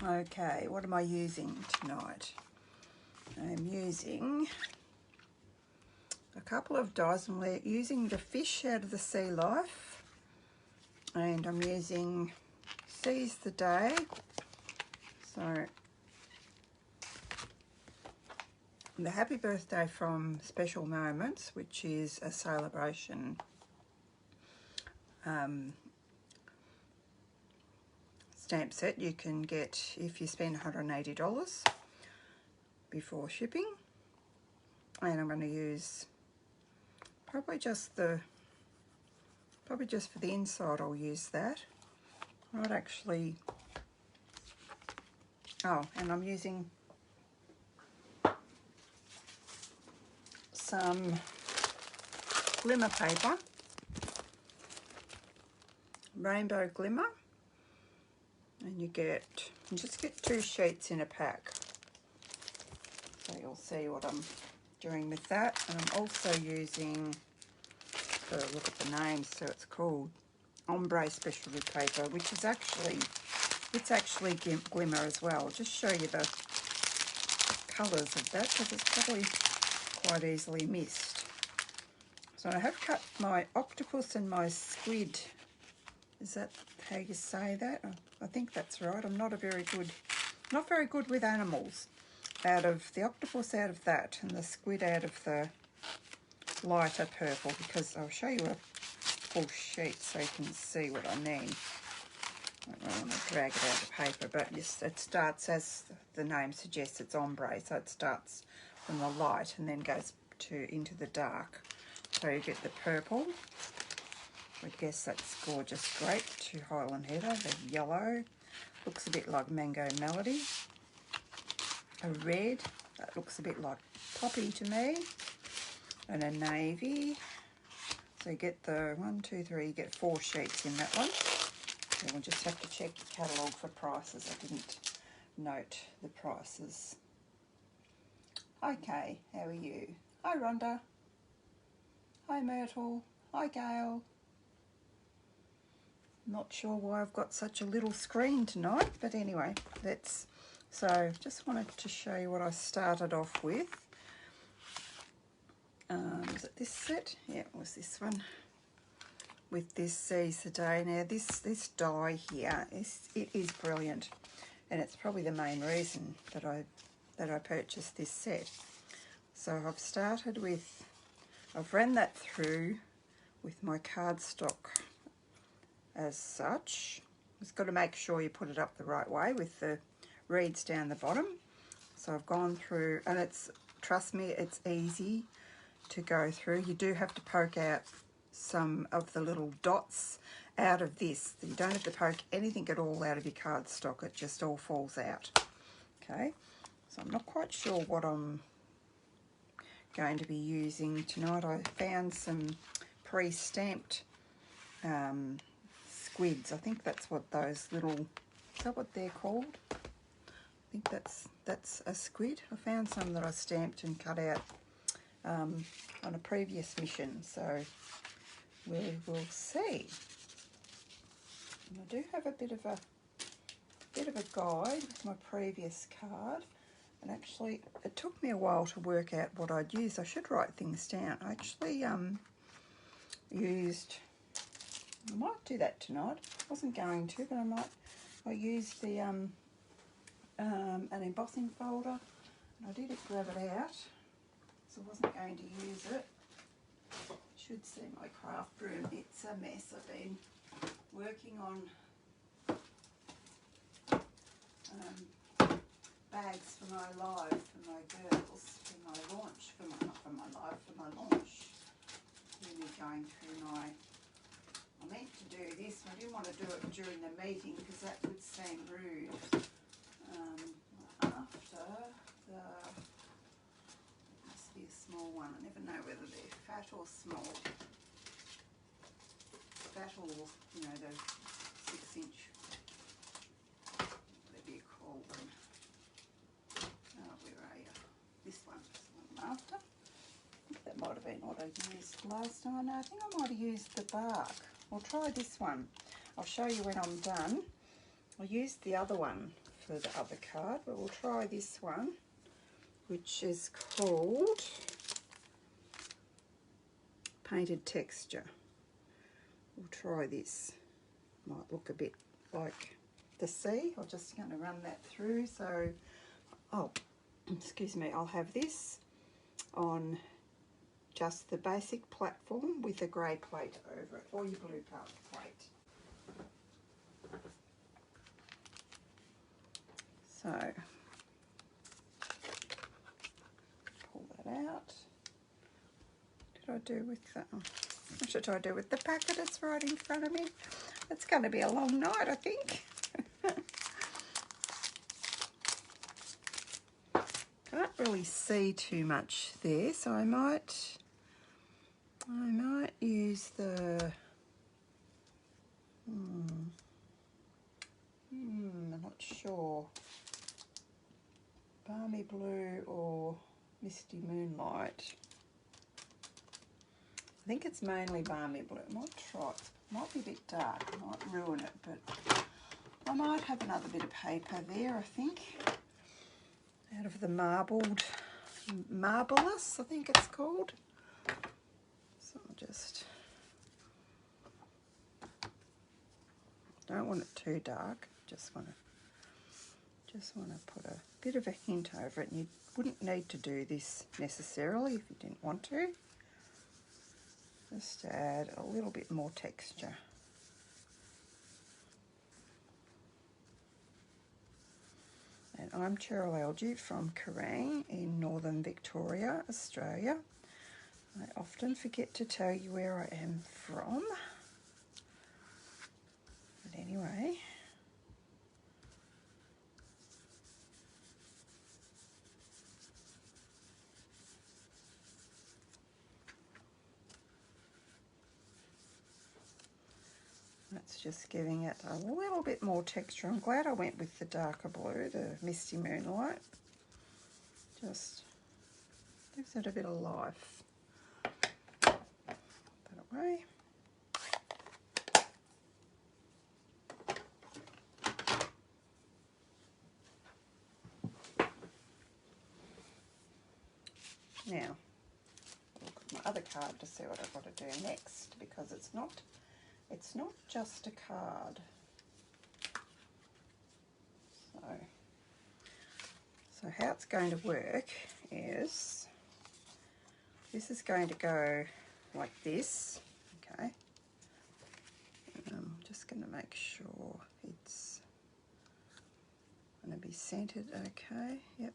Okay, what am I using tonight? I'm using a couple of dyes, and we're using the Fish Out of the Sea Life, and I'm using Seize the Day. So the Happy Birthday from Special Moments, which is a celebration stamp set you can get if you spend $180 before shipping. And I'm going to use probably just for the inside I'll use that. Not actually. Oh, and I'm using some glimmer paper, rainbow glimmer, and you just get 2 sheets in a pack. So you'll see what I'm doing with that. And I'm also using, look at the name, so it's called Ombre Specialty Paper, which is actually glimmer as well. I'll just show you the colours of that because it's probably quite easily missed. So I have cut my octopus and my squid. Is that how you say that? I think that's right. I'm not very good with animals. Out of the octopus, out of that, and the squid out of the lighter purple, because I'll show you a full sheet so you can see what I mean. I don't really want to drag it out of paper, but it starts, as the name suggests, it's ombre, so it starts from the light and then goes into the dark. So you get the purple. I guess that's gorgeous grape to Highland Heather. The yellow looks a bit like Mango Melody. A red, that looks a bit like Poppy to me. And a navy. So you get the 1, 2, 3, you get 4 sheets in that one. So we'll just have to check your catalogue for prices. I didn't note the prices. Okay, how are you? Hi Rhonda. Hi Myrtle. Hi Gail. Not sure why I've got such a little screen tonight, but anyway, so just wanted to show you what I started off with. Was it this set? Yeah, it was this one. With this Seize the Day. Now this die here it is brilliant, and it's probably the main reason that I purchased this set. So I've ran that through with my cardstock as such. Just got to make sure you put it up the right way with the reeds down the bottom. So I've gone through, and trust me, it's easy to go through. You do have to poke out some of the little dots out of this. You don't have to poke anything at all out of your cardstock. It just all falls out. Okay, so I'm not quite sure what I'm going to be using tonight. I found some pre-stamped squids. I think that's what those little, is that what they're called? I think that's a squid. I found some that I stamped and cut out on a previous mission, so we will see. And I do have a bit of a guide with my previous card, and actually it took me a while to work out what I'd use. I should write things down. I actually used, I might do that tonight. I wasn't going to, but I used the an embossing folder, and I did grab it out, so I wasn't going to use it. Should see my craft room. It's a mess. I've been working on bags for my live, for my girls, for my launch, not for my live, for my launch. Really going through I meant to do this, I didn't want to do it during the meeting because that would seem rude. After the, it must be a small one, I never know whether they're fat or small. Fat or, the 6-inch, whatever you call them. Oh, where are you? This one, I'm after. I think that might have been what I used last time. No, I think I might have used the bark. I'll try this one. I'll show you when I'm done. I used the other one for the other card, but we'll try this one, which is called Painted Texture. We'll try this. Might look a bit like the sea. I'm just going to run that through. So, oh, excuse me, I'll have this on just the basic platform with a grey plate over it, or your blue plate. So, pull that out. What did I do with that? What should I do with the packet? It's right in front of me. It's going to be a long night, I think. Can't really see too much there, so I might use the I'm not sure, Balmy Blue or Misty Moonlight. I think it's mainly Balmy Blue. I might try it. Might be a bit dark. I might ruin it, but I might have another bit of paper there, I think. Out of the Marbleless, I think it's called. So I'll just, don't want it too dark. Just want to put a bit of a hint over it. And you wouldn't need to do this necessarily if you didn't want to. Just to add a little bit more texture. And I'm Cheryl Algie from Kerrang in Northern Victoria, Australia. I often forget to tell you where I am from. But anyway. That's just giving it a little bit more texture. I'm glad I went with the darker blue, the Misty Moonlight. Just gives it a bit of life. Put that away. Now, look at my other card to see what I've got to do next, because it's not just a card. So how it's going to work is, this is going to go like this, okay? I'm just going to make sure it's going to be centered, okay, yep.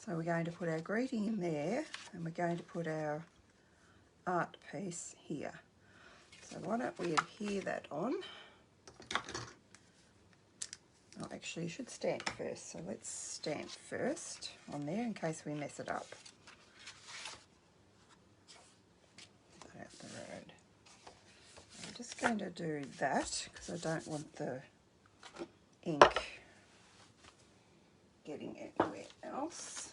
So we're going to put our greeting in there, and we're going to put our art piece here. So why don't we adhere that on? Oh, actually, you should stamp first. So let's stamp first on there in case we mess it up. Put that out the road. I'm just going to do that because I don't want the ink getting anywhere else.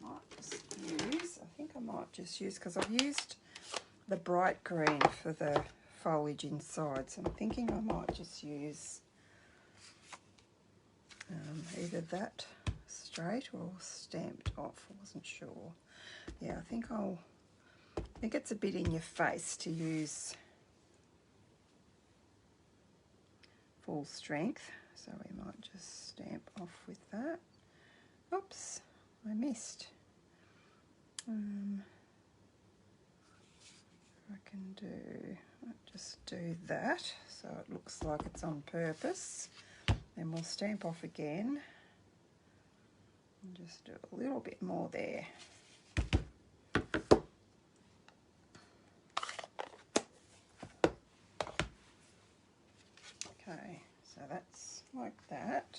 I think I might just use, because I've used the bright green for the foliage inside, so I'm thinking I might just use either that straight or stamped off. I wasn't sure. Yeah, I think it's a bit in your face to use full strength, so we might just stamp off with that. Oops, I missed. I can just do that so it looks like it's on purpose. Then we'll stamp off again and just do a little bit more there. Okay, so that's like that.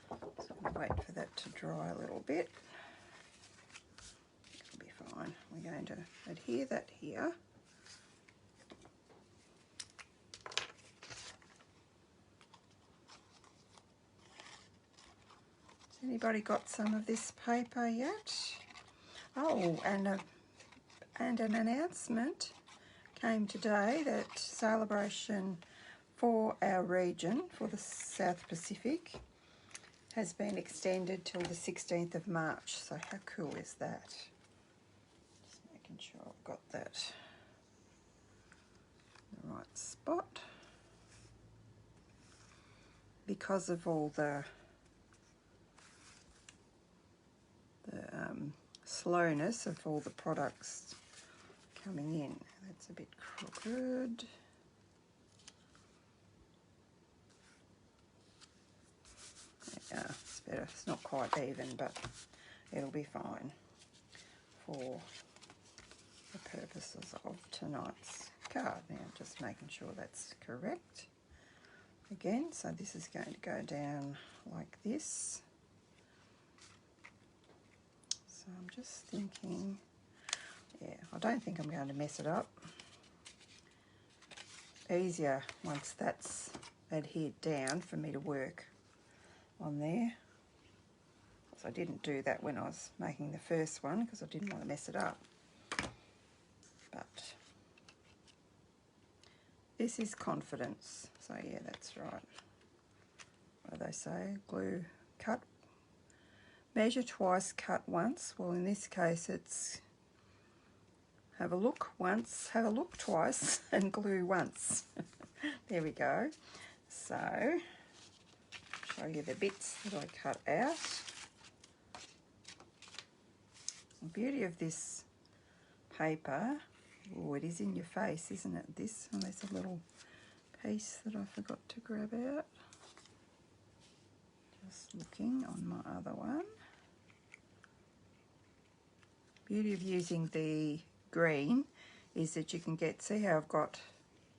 So I'm going to wait for that to dry a little bit. It'll be fine. We're going to adhere that here. Anybody got some of this paper yet? Oh, and an announcement came today that Celebration for our region, for the South Pacific, has been extended till the 16th of March. So how cool is that? Just making sure I've got that in the right spot. Because of all the slowness of all the products coming in. That's a bit crooked. Yeah, it's better. It's not quite even, but it'll be fine for the purposes of tonight's card. Now, just making sure that's correct. Again, so this is going to go down like this. So I'm just thinking, yeah, I don't think I'm going to mess it up. Easier once that's adhered down for me to work on there. So I didn't do that when I was making the first one because I didn't want to mess it up. But this is confidence. So yeah, that's right. What do they say? Glue, cut, measure twice, cut once. Well, in this case, it's have a look once, have a look twice, and glue once. There we go. So, show you the bits that I cut out. The beauty of this paper, oh, it is in your face, isn't it? This, and there's a little piece that I forgot to grab out. Just looking on my other one. Beauty of using the green is that you can get, see how I've got,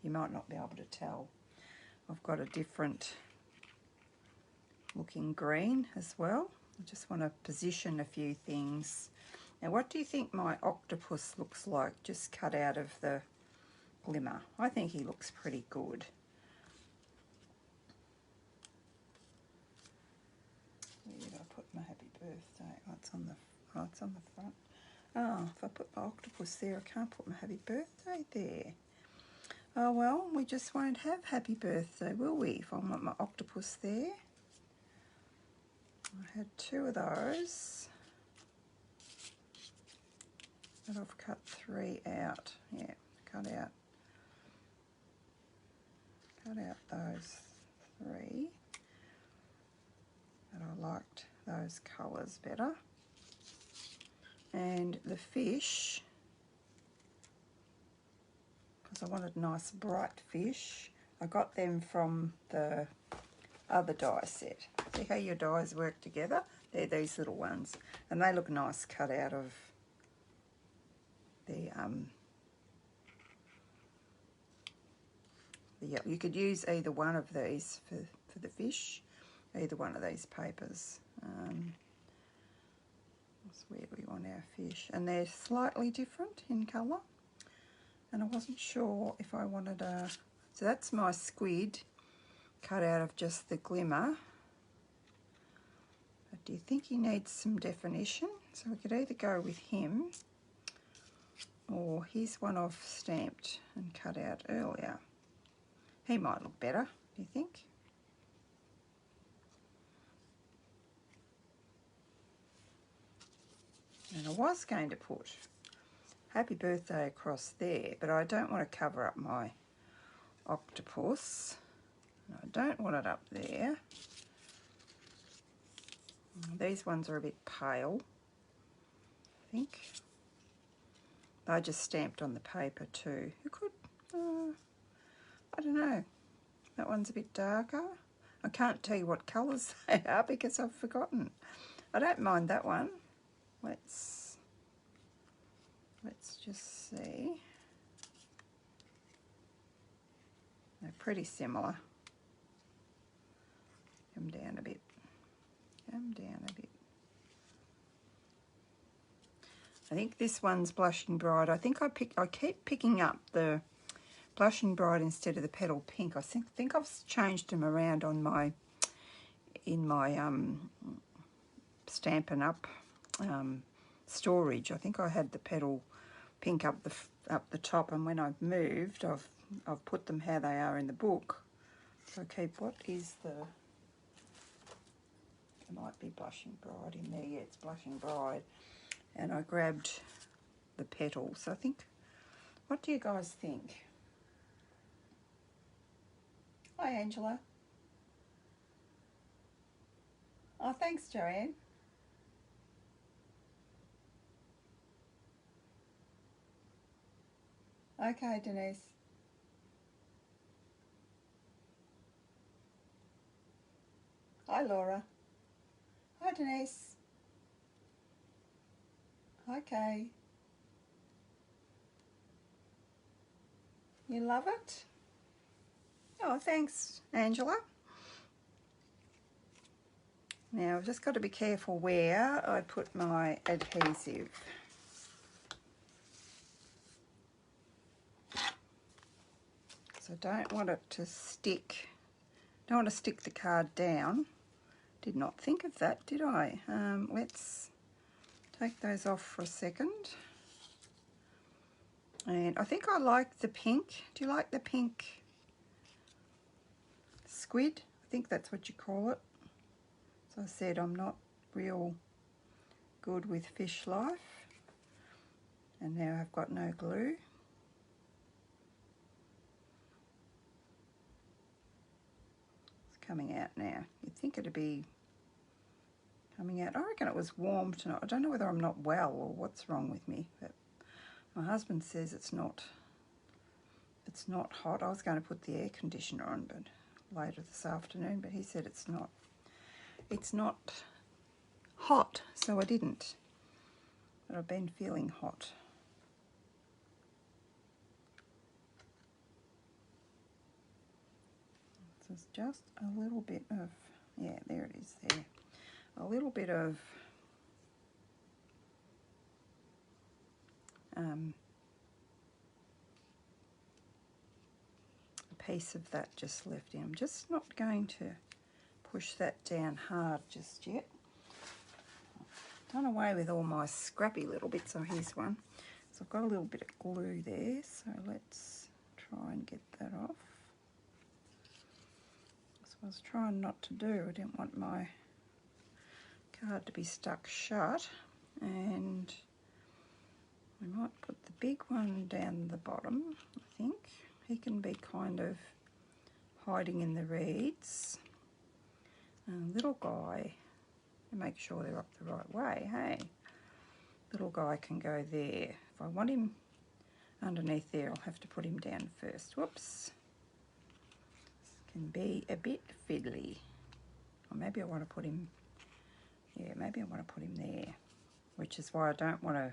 you might not be able to tell, I've got a different looking green as well. I just want to position a few things. Now, what do you think my octopus looks like, just cut out of the glimmer? I think he looks pretty good. Where did I put my happy birthday? Oh, it's on the front. Oh, if I put my octopus there, I can't put my happy birthday there. Oh well, we just won't have happy birthday, will we, if I want my octopus there? I had two of those. But I've cut three out. Yeah, cut out those three. But I liked those colours better. And the fish, because I wanted nice bright fish, I got them from the other die set. See how your dies work together? They're these little ones, and they look nice cut out of the you could use either one of these for the fish, either one of these papers. That's where we want our fish, and they're slightly different in colour, and I wasn't sure if I wanted a, so that's my squid cut out of just the glimmer. But do you think he needs some definition? So we could either go with him, or here's one I've stamped and cut out earlier. He might look better, do you think? And I was going to put happy birthday across there, but I don't want to cover up my octopus. I don't want it up there. These ones are a bit pale, I think. I just stamped on the paper too. You could, I don't know. That one's a bit darker. I can't tell you what colours they are because I've forgotten. I don't mind that one. Let's just see. They're pretty similar. Come down a bit. Come down a bit. I think this one's Blushing Bride. I think I keep picking up the Blushing Bride instead of the Petal Pink. I think I've changed them around on my Stampin' Up storage. I think I had the Petal Pink up the top, and when I've moved, I've put them how they are in the book. So keep, what is the There might be Blushing Bride in there. Yeah, it's Blushing Bride. And I grabbed the petals. I think, what do you guys think? Hi, Angela. Oh, thanks, Joanne. Okay, Denise. Hi, Laura. Hi, Denise. Okay. You love it? Oh, thanks, Angela. Now, I've just got to be careful where I put my adhesive. So I don't want it to stick. Don't want to stick the card down. Did not think of that, did I? Let's take those off for a second. And I think I like the pink. Do you like the pink squid? I think that's what you call it. As I said, I'm not real good with fish life. And now I've got no glue. It's coming out now. You'd think it'd be coming out. I reckon it was warm tonight. I don't know whether I'm not well or what's wrong with me, but my husband says it's not hot. I was going to put the air conditioner on, but later this afternoon, but he said it's not hot, so I didn't. But I've been feeling hot. So it's just a little bit of, yeah, there it is there. A little bit of a piece of that just left in. I'm just not going to push that down hard just yet. Done away with all my scrappy little bits. So here's one. So I've got a little bit of glue there. So let's try and get that off. That's what I was trying not to do. I didn't want my card to be stuck shut. And we might put the big one down the bottom, I think. He can be kind of hiding in the reeds. And little guy, make sure they're up the right way, hey? Little guy can go there. If I want him underneath there, I'll have to put him down first. Whoops. This can be a bit fiddly. Or maybe I want to put him, yeah, maybe I want to put him there, which is why I don't want to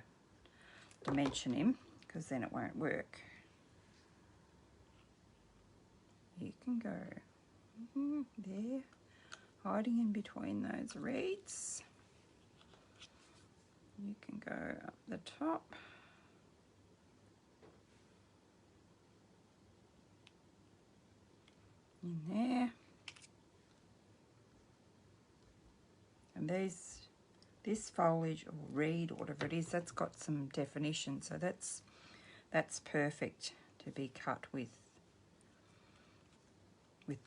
dimension him, because then it won't work. You can go there, hiding in between those reeds. You can go up the top. In there. And this foliage or reed or whatever it is, that's got some definition, so that's perfect to be cut with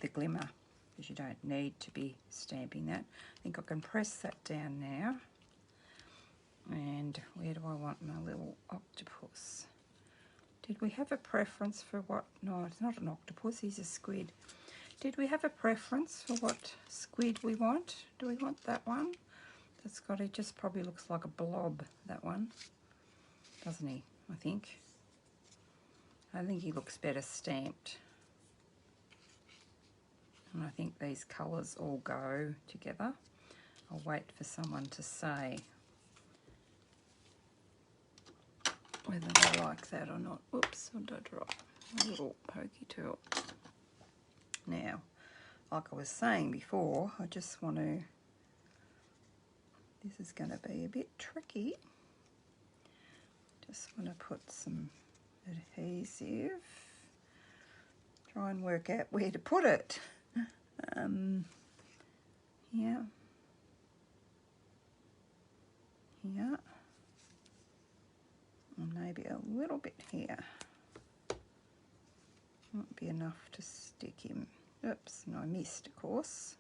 the glimmer, because you don't need to be stamping that. I think I can press that down now. And where do I want my little octopus? Did we have a preference for what? No, it's not an octopus, he's a squid. Did we have a preference for what squid we want? Do we want that one? That's got, it just probably looks like a blob, that one. Doesn't he, I think? I think he looks better stamped. And I think these colours all go together. I'll wait for someone to say whether they like that or not. Oops, I did drop a little pokey tool. Now, like I was saying before, I just want to, this is going to be a bit tricky. Just want to put some adhesive. Try and work out where to put it. Yeah. Here. And maybe a little bit here. Won't be enough to stick him. Oops, and I missed, of course.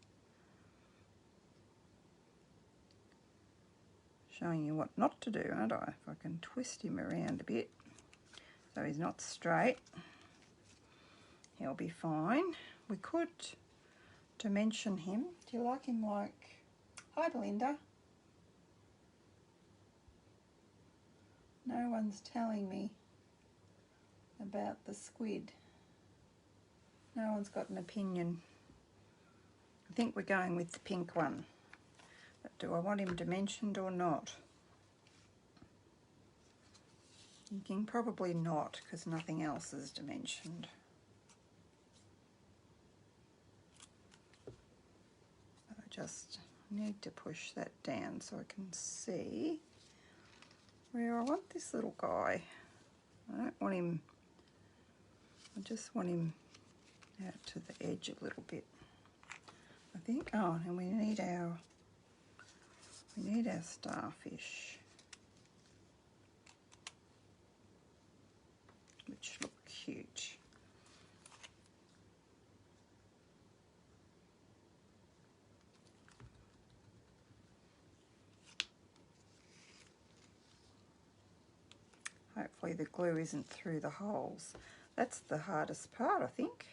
showing you what not to do, aren't I? If I can twist him around a bit so he's not straight, he'll be fine. We could dimension him. Do you like him like... Hi, Belinda. No one's telling me about the squid. No one's got an opinion. I think we're going with the pink one. But do I want him dimensioned or not? Thinking probably not, because nothing else is dimensioned. I just need to push that down so I can see where I want this little guy. I don't want him, I just want him out to the edge a little bit. I think, oh, and we need our starfish, which look cute. Hopefully the glue isn't through the holes. That's the hardest part, I think.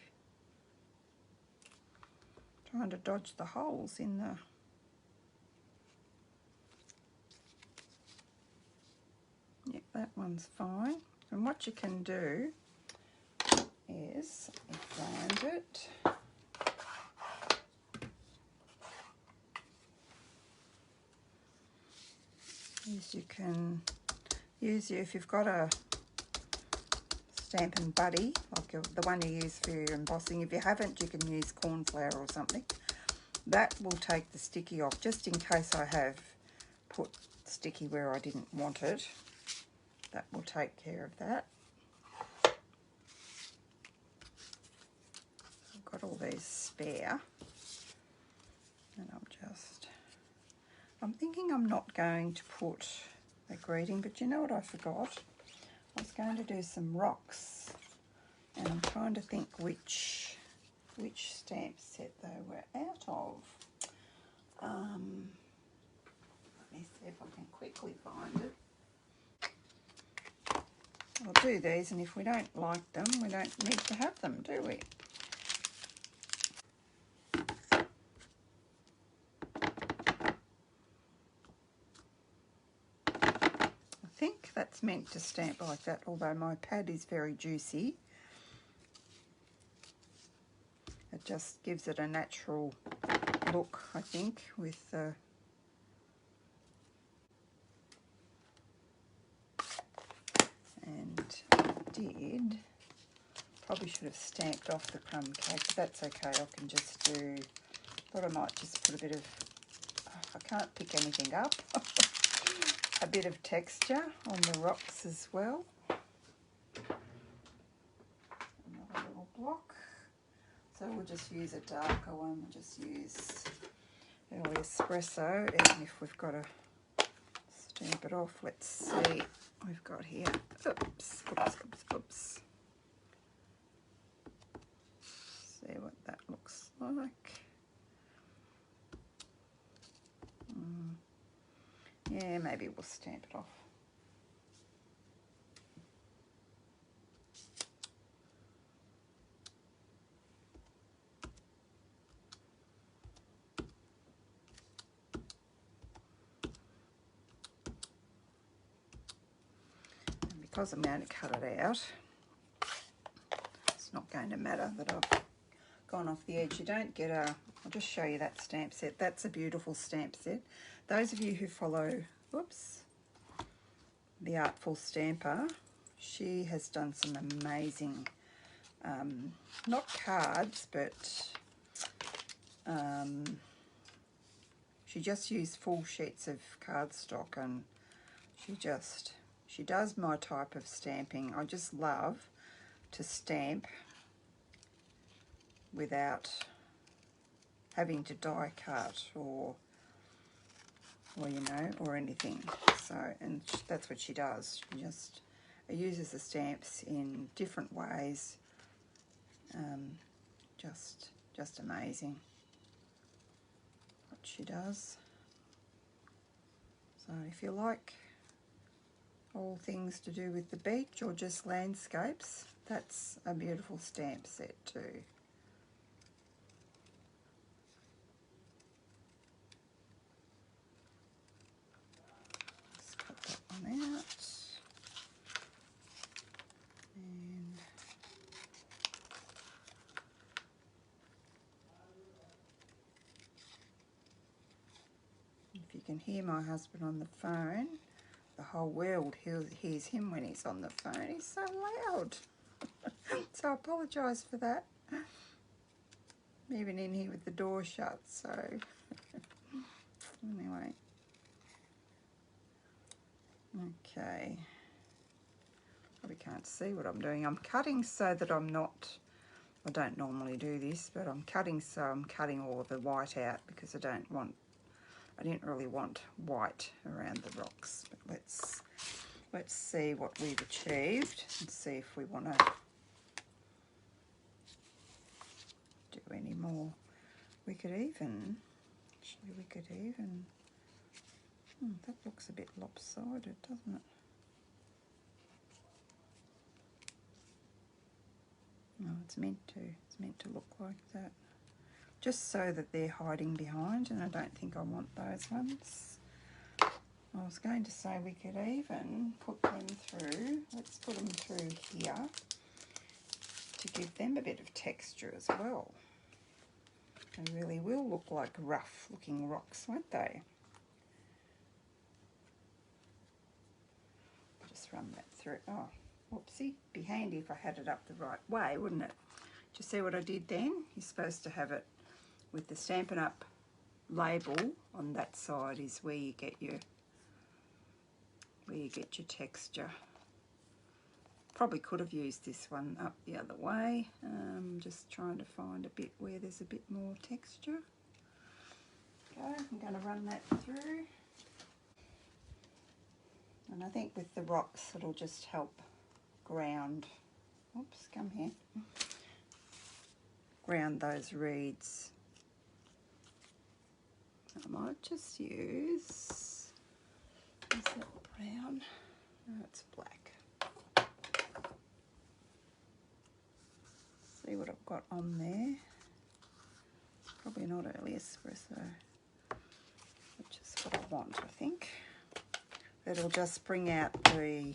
Trying to dodge the holes in the... Yep, that one's fine. And what you can do is, if you find it, is you can use, if you've got a Stampin' Buddy, like the one you use for your embossing. If you haven't, you can use corn flour or something. That will take the sticky off, just in case I have put sticky where I didn't want it. That will take care of that. I've got all these spare, and I'm thinking I'm not going to put a greeting, but you know what I forgot? I was going to do some rocks, and I'm trying to think which stamp set they were out of. Let me see if I can quickly find it. I'll do these, and if we don't like them, we don't need to have them, do we? I think that's meant to stamp like that, although my pad is very juicy. It just gives it a natural look, I think, with the... And I did. Probably should have stamped off the crumb cake, but that's okay. I can just do... Thought I might just put a bit of... I can't pick anything up. A bit of texture on the rocks as well. Another little block. So we'll just use a darker one. We'll just use early espresso, even if we've got to stamp it off. Let's see what we've got here. Oops, oops, oops, oops. See what that looks like. Yeah, maybe we'll stamp it off. And because I'm going to cut it out, it's not going to matter that I've gone off the edge. You don't get a... I'll just show you that stamp set. That's a beautiful stamp set. Those of you who follow, whoops, The Artful Stamper, she has done some amazing, not cards, but she just used full sheets of cardstock, and she does my type of stamping. I just love to stamp without having to die cut or you know, or anything. So, and that's what she does. She just uses the stamps in different ways. Just amazing what she does. So if you like all things to do with the beach or just landscapes, that's a beautiful stamp set too. Let's cut that one out. And if you can hear my husband on the phone, the whole world hears him when he's on the phone. He's so loud. So I apologise for that. Even in here with the door shut, so anyway. Okay. Probably can't see what I'm doing. I'm cutting so that I'm not, I don't normally do this, but I'm cutting so I'm cutting all of the white out because I didn't really want white around the rocks. But let's see what we've achieved and see if we want to do any more. We could even, that looks a bit lopsided, doesn't it? No, it's meant to look like that. Just so that they're hiding behind, and I don't think I want those ones. I was going to say we could even put them through, let's put them through here to give them a bit of texture as well. They really will look like rough looking rocks, won't they? Just run that through. Oh, whoopsie. Be handy if I had it up the right way, wouldn't it? Do you see what I did then? You're supposed to have it with the Stampin' Up label on that side is where you get your texture. Probably could have used this one up the other way. Just trying to find a bit where there's a bit more texture. Okay, I'm going to run that through. And I think with the rocks it'll just help ground, oops, come here, ground those reeds. I might just use, is that brown? No, it's black. See what I've got on there. Probably not early espresso, which is what I want, I think. It'll just bring out the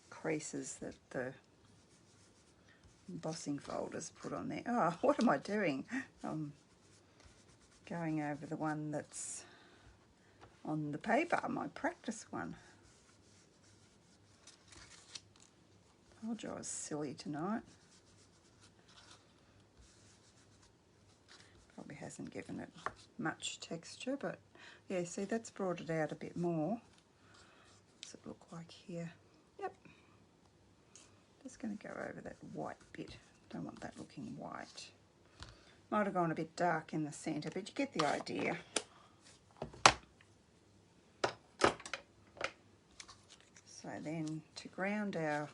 creases that the embossing folders put on there. Oh, what am I doing? I'm going over the one that's on the paper, my practice one. Told you I was silly tonight. Probably hasn't given it much texture, but yeah, see, that's brought it out a bit more. What's it look like here? Yep. Just going to go over that white bit. Don't want that looking white. Might have gone a bit dark in the centre, but you get the idea. So then to ground our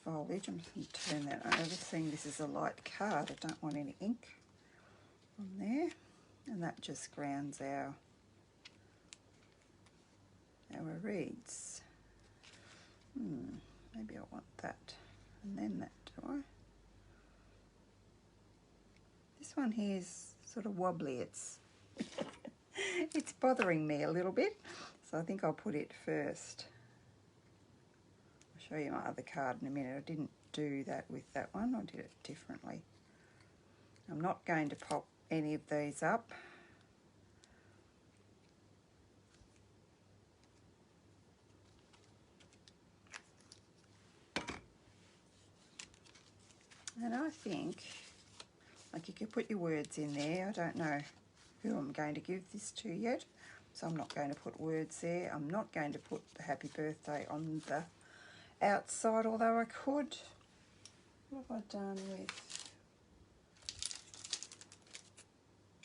foliage, I'm just going to turn that over, seeing this is a light card. I don't want any ink on there. And that just grounds our reeds. Maybe I want that. And then that, do I? This one here is sort of wobbly. It's it's bothering me a little bit. So I think I'll put it first. I'll show you my other card in a minute. I didn't do that with that one. I did it differently. I'm not going to pop any of these up. And I think, like, you could put your words in there. I don't know who I'm going to give this to yet, so I'm not going to put words there. I'm not going to put the happy birthday on the outside, although I could. What have I done with?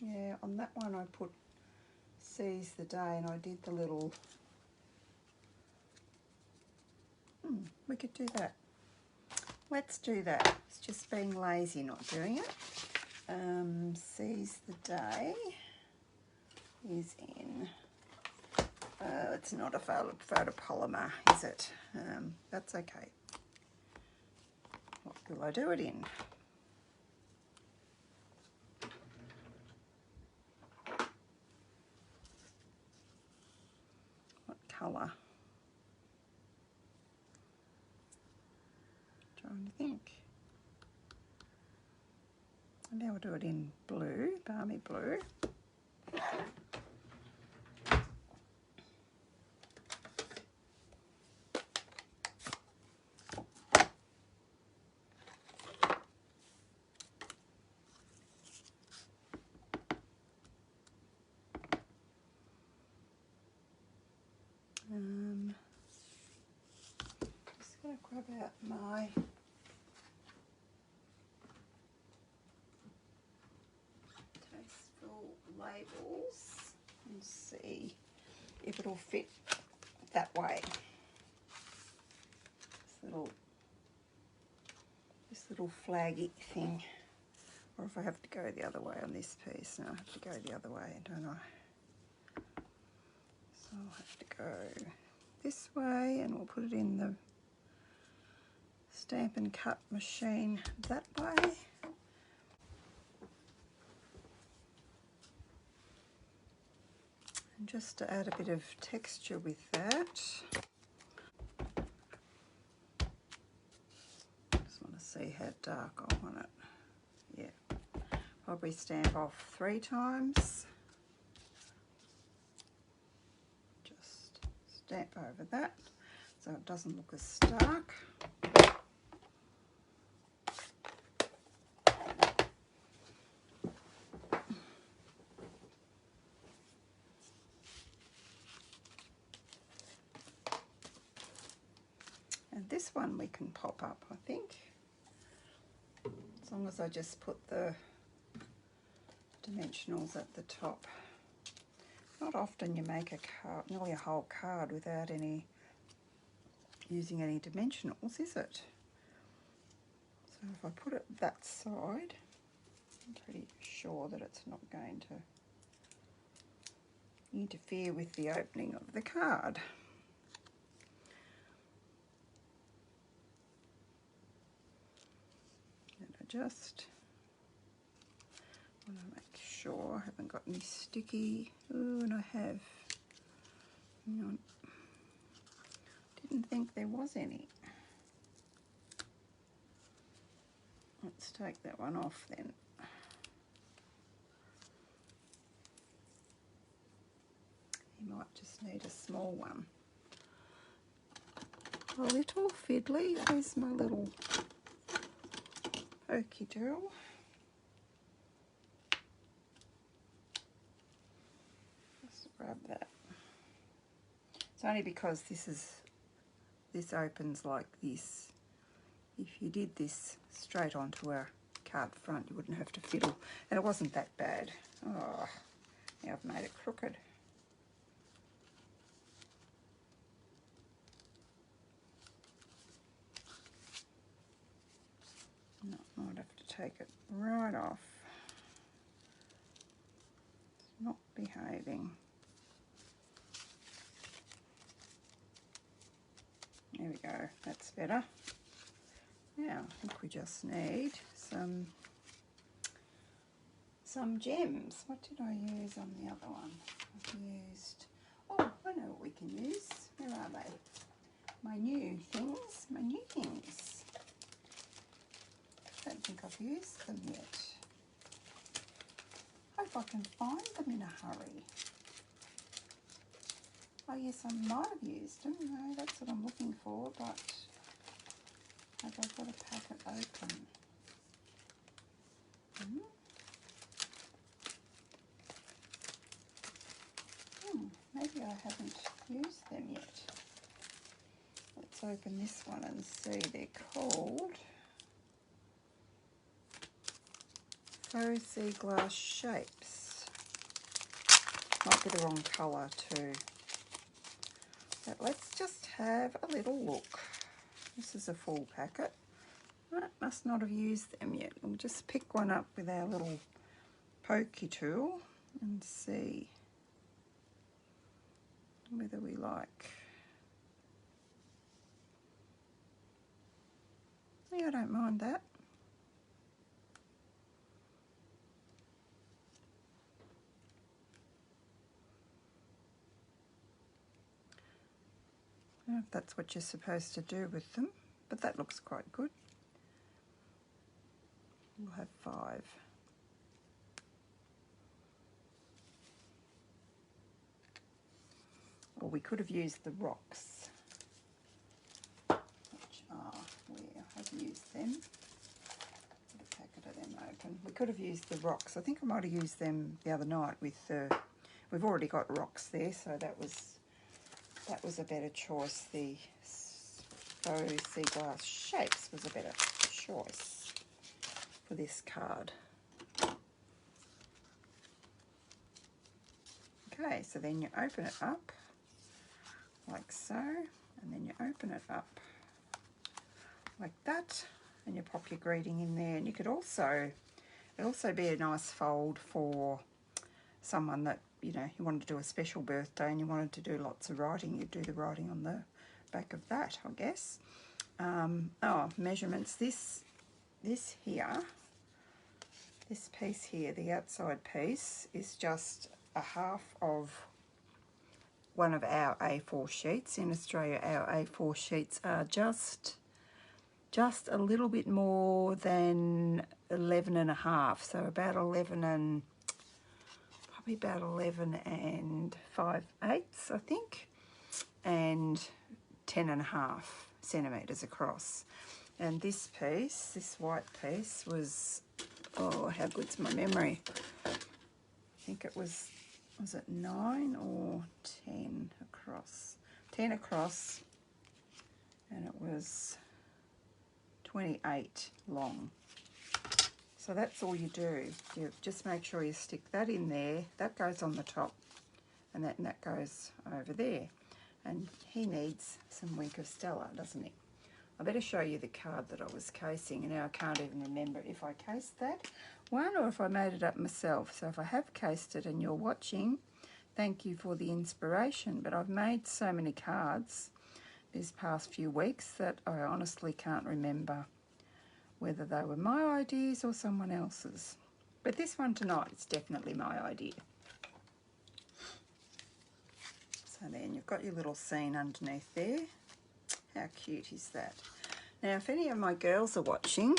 Yeah, on that one I put seize the day, and I did the little, we could do that. Let's do that. It's just being lazy not doing it. Seize the day. is in, it's not a photopolymer, is it? That's okay. What will I do it in? What colour? Trying to think. Maybe I'll do it in blue, balmy blue. Just going to grab out my Tasteful labels and see if it'll fit that way. This little flaggy thing, or if I have to go the other way on this piece. No, I have to go the other way, don't I? So I'll have to go this way, and we'll put it in the Stampin' Cut machine that way. And just to add a bit of texture with that, just want to see how dark I want it. Yeah, probably stamp off 3 times. Just stamp over that so it doesn't look as stark. And this one we can pop up, I think, as long as I just put the dimensionals at the top. Not often you make a card, nearly a whole card, without using any dimensionals, is it? So if I put it that side, I'm pretty sure that it's not going to interfere with the opening of the card. And I just want to make sure I haven't got any sticky. Oh, and I have. Hang on. Didn't think there was any. Let's take that one off then. You might just need a small one. A little fiddly. There's my little pokey doodle. Just grab that. It's only because this opens like this. If you did this straight onto a card front, you wouldn't have to fiddle. And it wasn't that bad. Oh, now I've made it crooked. No, I might have to take it right off. It's not behaving. There we go, that's better. Now, I think we just need some gems. What did I use on the other one? I've used, oh, I know what we can use. Where are they? My new things, I don't think I've used them yet. Hope I can find them in a hurry. Oh yes, I might have used them. No, that's what I'm looking for, but have I got a packet open? Maybe I haven't used them yet. Let's open this one and see. They're called Faux Sea Glass Shapes. Might be the wrong colour too. But let's just have a little look. This is a full packet. I must not have used them yet. We'll just pick one up with our little pokey tool and see. whether we like. Yeah, I don't mind that. I don't know if that's what you're supposed to do with them, but that looks quite good. We'll have 5. Or we could have used the rocks, which are where I've used them. Put a packet of them open. We could have used the rocks. I think I might have used them the other night with the. We've already got rocks there, so that was a better choice. The faux sea glass shapes was a better choice for this card. Okay, so then you open it up like so, and then you open it up like that, and you pop your greeting in there. And you could also, it'd also be a nice fold for someone that, you know, you wanted to do a special birthday and you wanted to do lots of writing. You'd do the writing on the back of that, I guess. Oh, measurements. This here, this piece here, the outside piece, is just a half of one of our A4 sheets. In Australia, our A4 sheets are just a little bit more than 11 and a half, so about 11 and probably about 11 and 5/8, I think, and 10 and a half centimetres across. And this piece, this white piece, was, oh, how good's my memory? I think it was it 9 or 10 across? 10 across, and it was 28 long. So that's all you do. You just make sure you stick that in there. That goes on the top, and that goes over there. And he needs some Wink of Stella, doesn't he? I better show you the card that I was casing, and now I can't even remember if I cased that one or if I made it up myself. So if I have cased it and you're watching, thank you for the inspiration. But I've made so many cards these past few weeks that I honestly can't remember whether they were my ideas or someone else's. But this one tonight is definitely my idea. So then you've got your little scene underneath there. How cute is that? Now, if any of my girls are watching,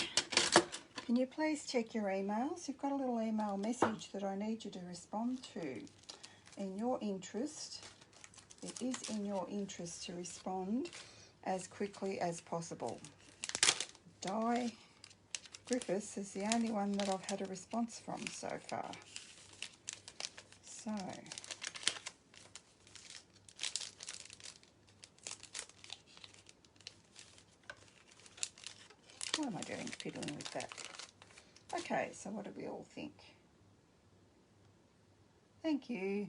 can you please check your emails? You've got a little email message that I need you to respond to. In your interest, it is in your interest to respond as quickly as possible. Di Griffiths is the only one that I've had a response from so far. So, what am I doing fiddling with that? Okay, so what do we all think? Thank you.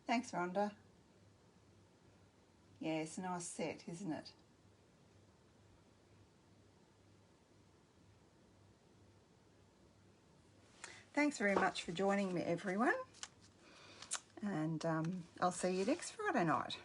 Thanks, Rhonda. Yeah, it's a nice set, isn't it? Thanks very much for joining me, everyone. And I'll see you next Friday night.